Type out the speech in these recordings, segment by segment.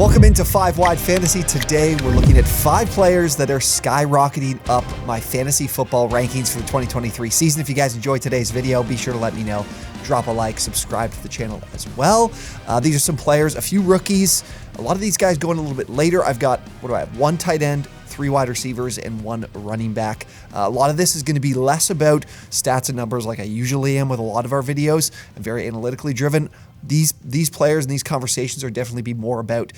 Welcome into 5 Wide Fantasy. Today we're looking at 5 players that are skyrocketing up my fantasy football rankings for the 2023 season. If you guys enjoyed today's video, be sure to let me know. Drop a like, subscribe to the channel as well. These are some players, a few rookies. A lot of these guys going a little bit later. I've got, 1 tight end, 3 wide receivers, and 1 running back. A lot of this is going to be less about stats and numbers like I usually am with a lot of our videos. I'm very analytically driven. These players and these conversations are definitely be more about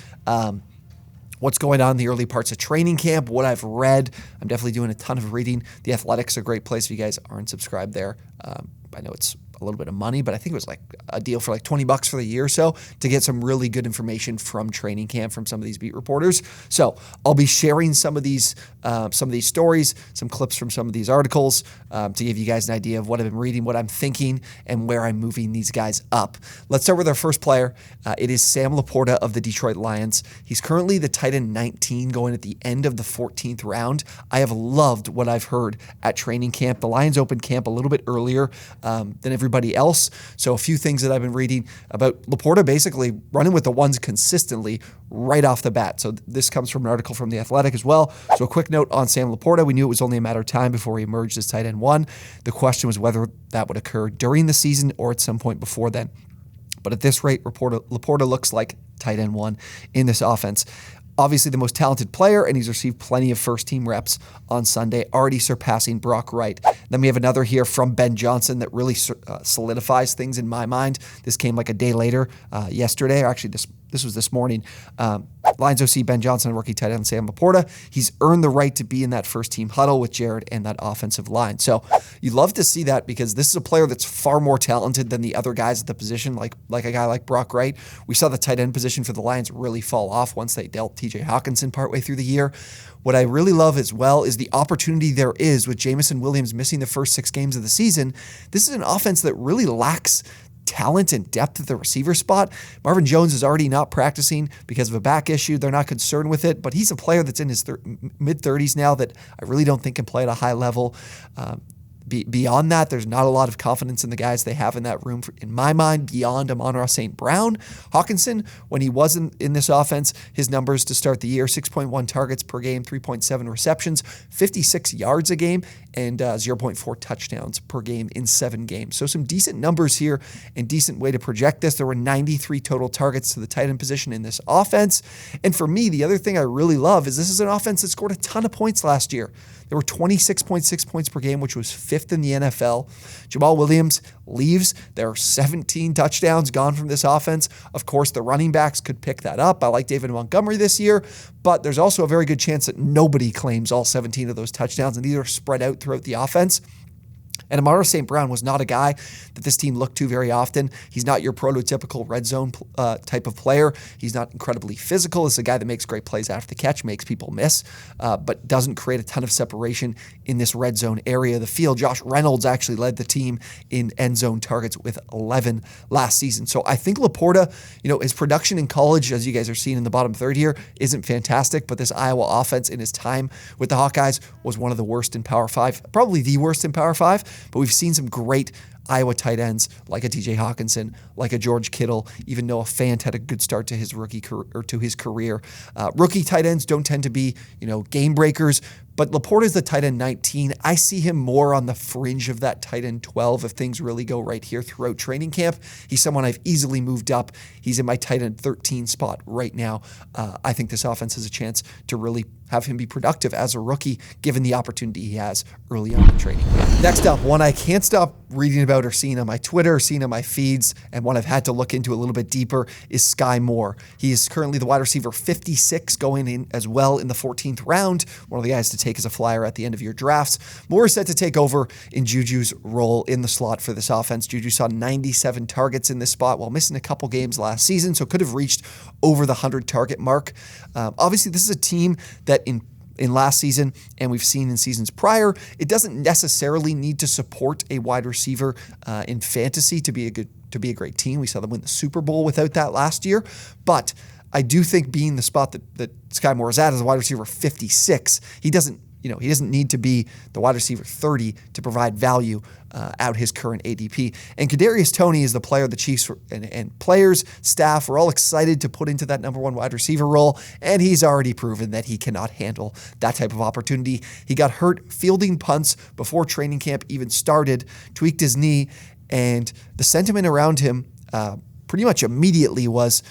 what's going on in the early parts of training camp, what I've read. I'm definitely doing a ton of reading. The Athletics are a great place if you guys aren't subscribed there. I know it's a little bit of money, but I think it was like a deal for like $20 for the year or so to get some really good information from training camp from some of these beat reporters. So I'll be sharing some of these stories, some clips from some of these articles to give you guys an idea of what I've been reading, what I'm thinking, and where I'm moving these guys up. Let's start with our first player. It is Sam LaPorta of the Detroit Lions. He's currently the tight end 19 going at the end of the 14th round. I have loved what I've heard at training camp. The Lions opened camp a little bit earlier than everybody else. So a few things that I've been reading about LaPorta basically running with the ones consistently right off the bat. So this comes from an article from The Athletic as well. So a quick note on Sam LaPorta. We knew it was only a matter of time before he emerged as tight end 1. The question was whether that would occur during the season or at some point before then. But at this rate, LaPorta looks like tight end 1 in this offense. Obviously the most talented player, and he's received plenty of first-team reps on Sunday, already surpassing Brock Wright. Then we have another here from Ben Johnson that really solidifies things in my mind. This came like a day later, yesterday, or actually this was this morning. Lions OC Ben Johnson, rookie tight end Sam LaPorta. He's earned the right to be in that first-team huddle with Jared and that offensive line. So you love to see that because this is a player that's far more talented than the other guys at the position, like a guy like Brock Wright. We saw the tight end position for the Lions really fall off once they dealt TJ Hawkinson partway through the year. What I really love as well is the opportunity there is with Jameson Williams missing the first 6 games of the season. This is an offense that really lacks talent and depth at the receiver spot. Marvin Jones is already not practicing because of a back issue. They're not concerned with it, but he's a player that's in his mid-30s now that I really don't think can play at a high level. Beyond that, there's not a lot of confidence in the guys they have in that room, in my mind, beyond Amon-Ra St. Brown. Hawkinson, when he wasn't in this offense, his numbers to start the year, 6.1 targets per game, 3.7 receptions, 56 yards a game, and 0.4 touchdowns per game in 7 games. So some decent numbers here and decent way to project this. There were 93 total targets to the tight end position in this offense. And for me, the other thing I really love is this is an offense that scored a ton of points last year. There were 26.6 points per game, which was 5th in the NFL. Jamal Williams leaves. There are 17 touchdowns gone from this offense. Of course, the running backs could pick that up. I like David Montgomery this year, but there's also a very good chance that nobody claims all 17 of those touchdowns, and these are spread out throughout the offense. And Amon-Ra St. Brown was not a guy that this team looked to very often. He's not your prototypical red zone type of player. He's not incredibly physical. He's a guy that makes great plays after the catch, makes people miss, but doesn't create a ton of separation in this red zone area of the field. Josh Reynolds actually led the team in end zone targets with 11 last season. So I think LaPorta, his production in college, as you guys are seeing in the bottom third here, isn't fantastic, but this Iowa offense in his time with the Hawkeyes was one of the worst in Power 5, probably the worst in Power 5. But we've seen some great Iowa tight ends like a TJ Hawkinson, like a George Kittle. Even Noah Fant had a good start to his career. Rookie tight ends don't tend to be, game breakers. But LaPorta is the tight end 19. I see him more on the fringe of that tight end 12 if things really go right here throughout training camp. He's someone I've easily moved up. He's in my tight end 13 spot right now. I think this offense has a chance to really have him be productive as a rookie, given the opportunity he has early on in training. Next up, one I can't stop reading about or seeing on my Twitter, seeing on my feeds, and one I've had to look into a little bit deeper is Sky Moore. He is currently the wide receiver 56 going in as well in the 14th round, one of the guys to take as a flyer at the end of your drafts. Moore is set to take over in Juju's role in the slot for this offense. Juju saw 97 targets in this spot while missing a couple games last season, so could have reached over the 100 target mark. Obviously, this is a team that in last season, and we've seen in seasons prior, it doesn't necessarily need to support a wide receiver in fantasy to be a great team. We saw them win the Super Bowl without that last year, but I do think being the spot that Sky Moore is at as a wide receiver 56, he doesn't he doesn't need to be the wide receiver 30 to provide value out his current ADP. And Kadarius Toney is the player the Chiefs and players, staff are all excited to put into that number one wide receiver role, and he's already proven that he cannot handle that type of opportunity. He got hurt fielding punts before training camp even started, tweaked his knee, and the sentiment around him pretty much immediately was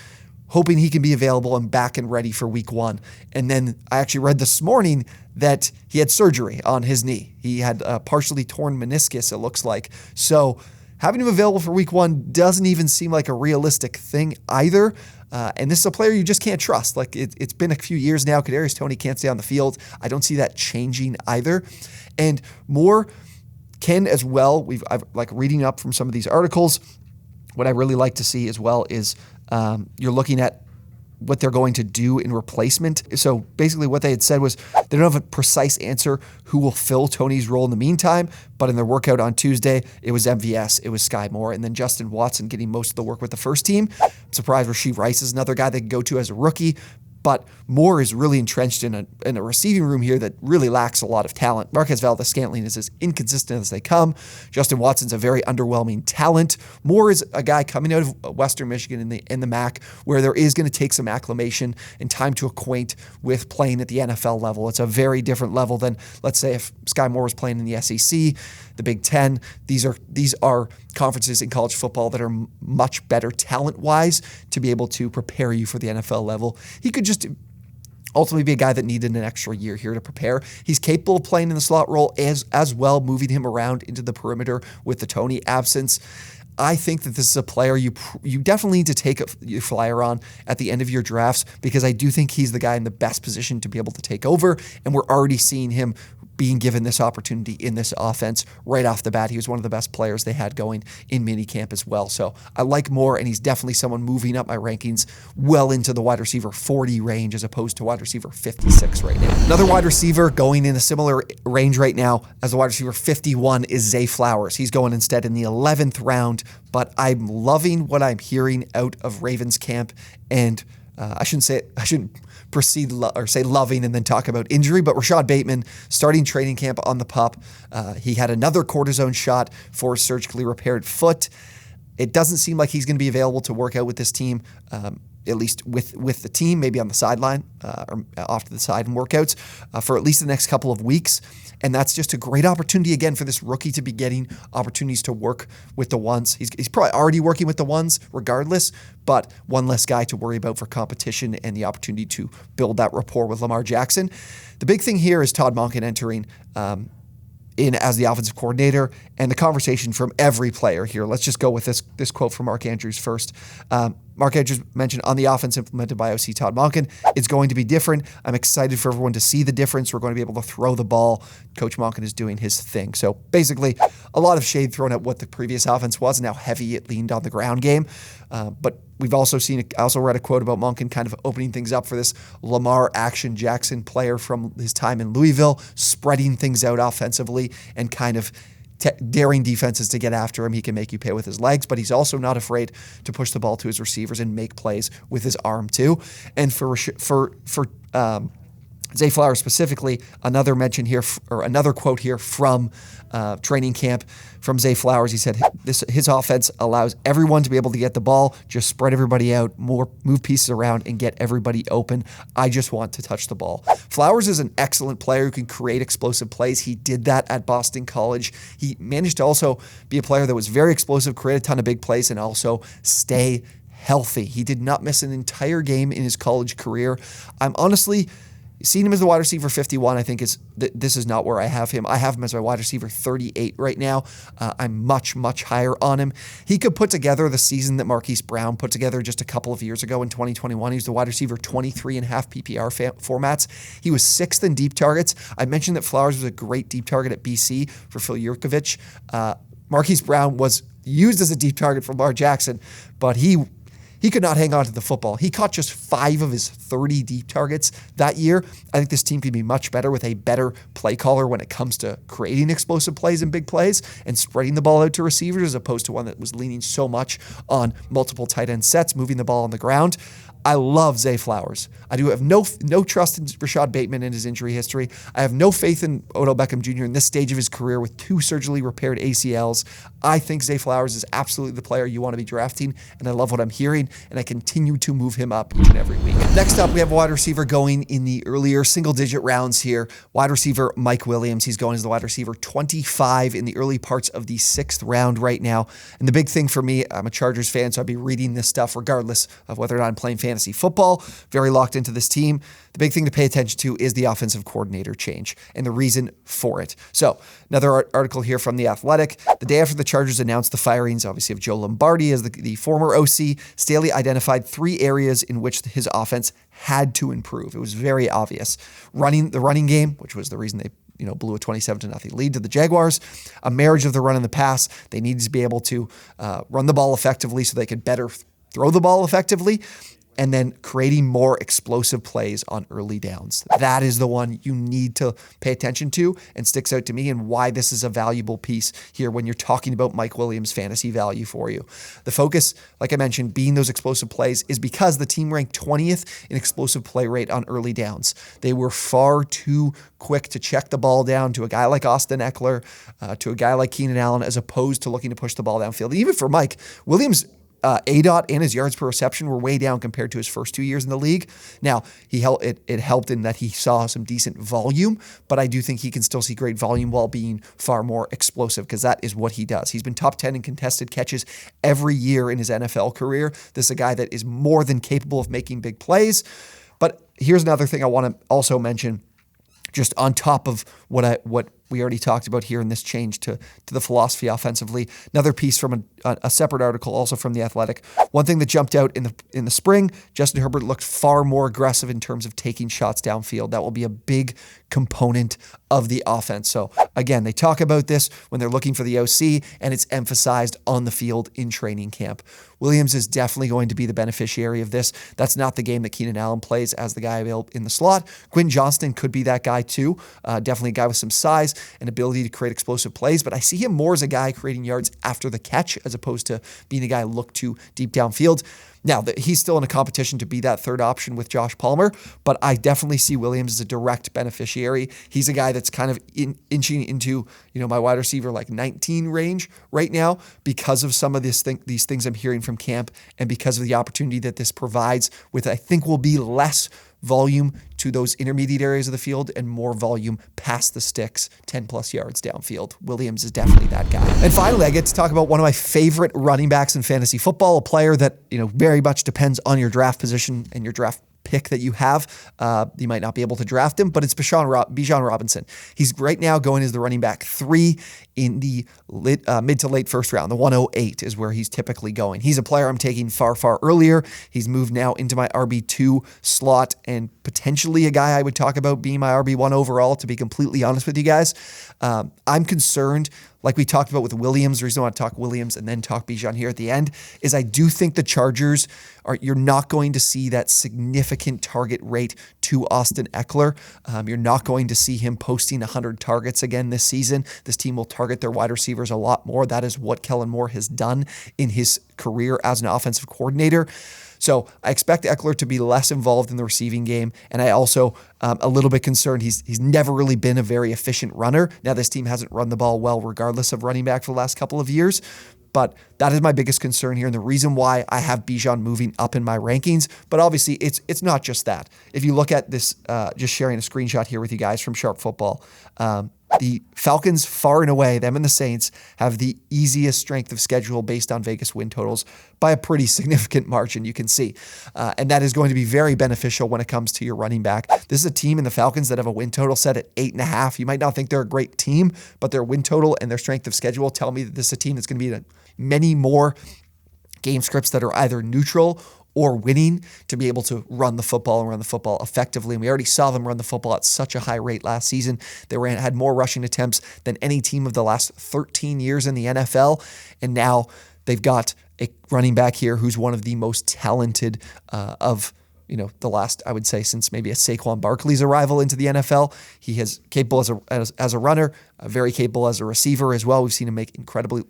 hoping he can be available and back and ready for week one. And then I actually read this morning that he had surgery on his knee. He had a partially torn meniscus, it looks like. So having him available for week one doesn't even seem like a realistic thing either. And this is a player you just can't trust. Like it's been a few years now. Kadarius Toney can't stay on the field. I don't see that changing either. And Moore can as well. I've like reading up from some of these articles. What I really like to see as well is you're looking at what they're going to do in replacement. So basically what they had said was they don't have a precise answer who will fill Toney's role in the meantime, but in their workout on Tuesday, it was MVS, it was Sky Moore, and then Justin Watson getting most of the work with the first team. I'm surprised Rashee Rice is another guy they can go to as a rookie, but Moore is really entrenched in a receiving room here that really lacks a lot of talent. Marquez Valdes-Scantling is as inconsistent as they come. Justin Watson's a very underwhelming talent. Moore is a guy coming out of Western Michigan in the MAC where there is going to take some acclimation and time to acquaint with playing at the NFL level. It's a very different level than, let's say, if Sky Moore was playing in the SEC, the Big Ten. These are conferences in college football that are much better talent-wise to be able to prepare you for the NFL level. He could just ultimately be a guy that needed an extra year here to prepare. He's capable of playing in the slot role as well, moving him around into the perimeter with the Toney absence. I think that this is a player you definitely need to take a flyer on at the end of your drafts because I do think he's the guy in the best position to be able to take over, and we're already seeing him being given this opportunity in this offense right off the bat. He was one of the best players they had going in minicamp as well. So I like Moore, and he's definitely someone moving up my rankings well into the wide receiver 40 range as opposed to wide receiver 56 right now. Another wide receiver going in a similar range right now as the wide receiver 51 is Zay Flowers. He's going instead in the 11th round, but I'm loving what I'm hearing out of Ravens camp, and I shouldn't proceed or say loving and then talk about injury, but Rashad Bateman starting training camp on the pup. He had another cortisone shot for a surgically repaired foot. It doesn't seem like he's going to be available to work out with this team, at least with the team, maybe on the sideline or off to the side in workouts for at least the next couple of weeks. And that's just a great opportunity, again, for this rookie to be getting opportunities to work with the ones. He's probably already working with the ones regardless, but one less guy to worry about for competition and the opportunity to build that rapport with Lamar Jackson. The big thing here is Todd Monken entering in as the offensive coordinator, and the conversation from every player here. Let's just go with this quote from Mark Andrews first. Mark Andrews mentioned, on the offense implemented by OC Todd Monken, it's going to be different. I'm excited for everyone to see the difference. We're going to be able to throw the ball. Coach Monken is doing his thing. So basically, a lot of shade thrown at what the previous offense was and how heavy it leaned on the ground game. But we've also seen, I also read a quote about Monken kind of opening things up for this Lamar Action Jackson player from his time in Louisville, spreading things out offensively and kind of daring defenses to get after him. He can make you pay with his legs, but he's also not afraid to push the ball to his receivers and make plays with his arm too. And for Zay Flowers specifically, another mention here, or another quote here from training camp from Zay Flowers. He said his offense allows everyone to be able to get the ball, just spread everybody out, move pieces around, and get everybody open. I just want to touch the ball. Flowers is an excellent player who can create explosive plays. He did that at Boston College. He managed to also be a player that was very explosive, create a ton of big plays, and also stay healthy. He did not miss an entire game in his college career. I'm honestly seeing him as the wide receiver 51, I think this is not where I have him. I have him as my wide receiver 38 right now. I'm much, much higher on him. He could put together the season that Marquise Brown put together just a couple of years ago in 2021. He was the wide receiver 23 and a half PPR formats. He was 6th in deep targets. I mentioned that Flowers was a great deep target at BC for Phil Yurkovich. Marquise Brown was used as a deep target for Lamar Jackson, but he he could not hang on to the football. He caught just 5 of his 30 deep targets that year. I think this team could be much better with a better play caller when it comes to creating explosive plays and big plays and spreading the ball out to receivers, as opposed to one that was leaning so much on multiple tight end sets, moving the ball on the ground. I love Zay Flowers. I do have no trust in Rashad Bateman and his injury history. I have no faith in Odell Beckham Jr. in this stage of his career with 2 surgically repaired ACLs. I think Zay Flowers is absolutely the player you want to be drafting, and I love what I'm hearing, and I continue to move him up each and every week. Next up, we have a wide receiver going in the earlier single-digit rounds here. Wide receiver Mike Williams. He's going as the wide receiver 25 in the early parts of the 6th round right now. And the big thing for me, I'm a Chargers fan, so I'd be reading this stuff regardless of whether or not I'm playing fantasy football. Very locked into this team. The big thing to pay attention to is the offensive coordinator change and the reason for it. So another article here from The Athletic. The day after the Chargers announced the firings, obviously, of Joe Lombardi as the former OC, Staley identified 3 areas in which his offense had to improve. It was very obvious. The running game, which was the reason they blew a 27-0 lead to the Jaguars, a marriage of the run and the pass. They needed to be able to run the ball effectively so they could better throw the ball effectively, and then creating more explosive plays on early downs. That is the one you need to pay attention to and sticks out to me, and why this is a valuable piece here when you're talking about Mike Williams' fantasy value for you. The focus, like I mentioned, being those explosive plays is because the team ranked 20th in explosive play rate on early downs. They were far too quick to check the ball down to a guy like Austin Eckler, to a guy like Keenan Allen, as opposed to looking to push the ball downfield. And even for Mike Williams, ADOT and his yards per reception were way down compared to his first 2 years in the league. Now, it helped in that he saw some decent volume, but I do think he can still see great volume while being far more explosive, because that is what he does. He's been top 10 in contested catches every year in his NFL career. This is a guy that is more than capable of making big plays. But here's another thing I want to also mention, just on top of what we already talked about here in this change to the philosophy offensively. Another piece from a separate article, also from The Athletic. One thing that jumped out in the spring, Justin Herbert looked far more aggressive in terms of taking shots downfield. That will be a big component of the offense. So again, they talk about this when they're looking for the OC, and it's emphasized on the field in training camp. Williams is definitely going to be the beneficiary of this. That's not the game that Keenan Allen plays as the guy available in the slot. Quinn Johnston could be that guy too. Definitely a guy with some size and ability to create explosive plays, but I see him more as a guy creating yards after the catch as opposed to being a guy looked to deep downfield. Now, he's still in a competition to be that third option with Josh Palmer, but I definitely see Williams as a direct beneficiary. He's a guy that's kind of inching into my wide receiver like 19 range right now because of some of these things I'm hearing from camp, and because of the opportunity that this provides with, I think, will be less volume to those intermediate areas of the field and more volume past the sticks, 10 plus yards downfield. Williams is definitely that guy. And finally, I get to talk about one of my favorite running backs in fantasy football, a player that, very much depends on your draft position and your draft pick that you have. You might not be able to draft him, but it's Bichon Robinson. He's right now going as the running back 3 in the mid to late first round. The 108 is where he's typically going. He's a player I'm taking far, far earlier. He's moved now into my RB2 slot, and potentially a guy I would talk about being my RB1 overall, to be completely honest with you guys. I'm concerned, like we talked about with Williams. The reason I want to talk Williams and then talk Bichon here at the end is I do think the Chargers you're not going to see that significant target rate to Austin Eckler. You're not going to see him posting 100 targets again this season. This team will target their wide receivers a lot more. That is what Kellen Moore has done in his career as an offensive coordinator. So I expect Eckler to be less involved in the receiving game, and I also a little bit concerned. He's never really been a very efficient runner. Now, this team hasn't run the ball well regardless of running back for the last couple of years, but that is my biggest concern here, and the reason why I have Bichon moving up in my rankings. But obviously, it's not just that. If you look at this, just sharing a screenshot here with you guys from Sharp Football, the Falcons, far and away, them and the Saints, have the easiest strength of schedule based on Vegas win totals by a pretty significant margin, you can see. And that is going to be very beneficial when it comes to your running back. This is a team in the Falcons that have a win total set at 8.5. You might not think they're a great team, but their win total and their strength of schedule tell me that this is a team that's going to be in many more game scripts that are either neutral or winning to be able to run the football and run the football effectively. And we already saw them run the football at such a high rate last season. They had more rushing attempts than any team of the last 13 years in the NFL. And now They've got a running back here who's one of the most talented of the last, I would say, since maybe a Saquon Barkley's arrival into the NFL. He is capable as a runner, very capable as a receiver as well. We've seen him make incredible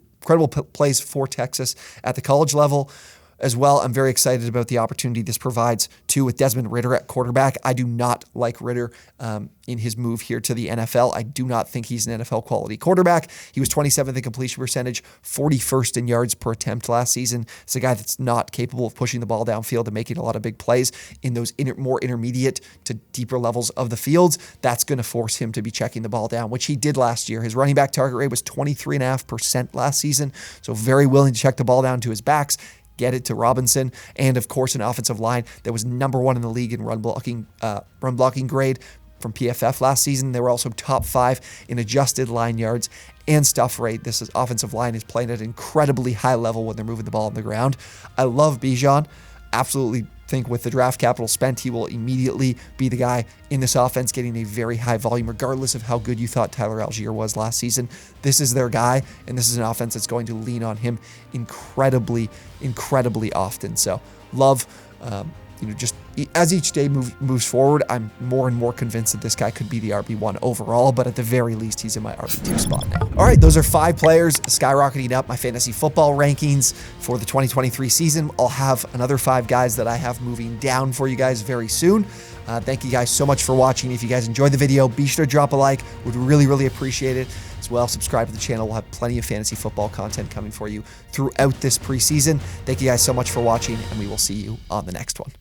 plays for Texas at the college level as well. I'm very excited about the opportunity this provides, too, with Desmond Ridder at quarterback. I do not like Ridder in his move here to the NFL. I do not think he's an NFL quality quarterback. He was 27th in completion percentage, 41st in yards per attempt last season. It's a guy that's not capable of pushing the ball downfield and making a lot of big plays in those more intermediate to deeper levels of the fields. That's going to force him to be checking the ball down, which he did last year. His running back target rate was 23.5% last season, so very willing to check the ball down to his backs, get it to Robinson, and of course an offensive line that was #1 in the league in run blocking grade from PFF last season. They were also top 5 in adjusted line yards and stuff rate. This offensive line is playing at an incredibly high level when they're moving the ball on the ground. I love Bichon. Absolutely think with the draft capital spent, he will immediately be the guy in this offense getting a very high volume, regardless of how good you thought Tyler Algier was last season. This is their guy, and this is an offense that's going to lean on him incredibly often. So love, just as each day moves forward, I'm more and more convinced that this guy could be the RB1 overall, but at the very least, he's in my RB2 spot now. All right, those are 5 players skyrocketing up my fantasy football rankings for the 2023 season. I'll have another 5 guys that I have moving down for you guys very soon. Thank you guys so much for watching. If you guys enjoyed the video, be sure to drop a like. Would really appreciate it. As well, subscribe to the channel. We'll have plenty of fantasy football content coming for you throughout this preseason. Thank you guys so much for watching, and we will see you on the next one.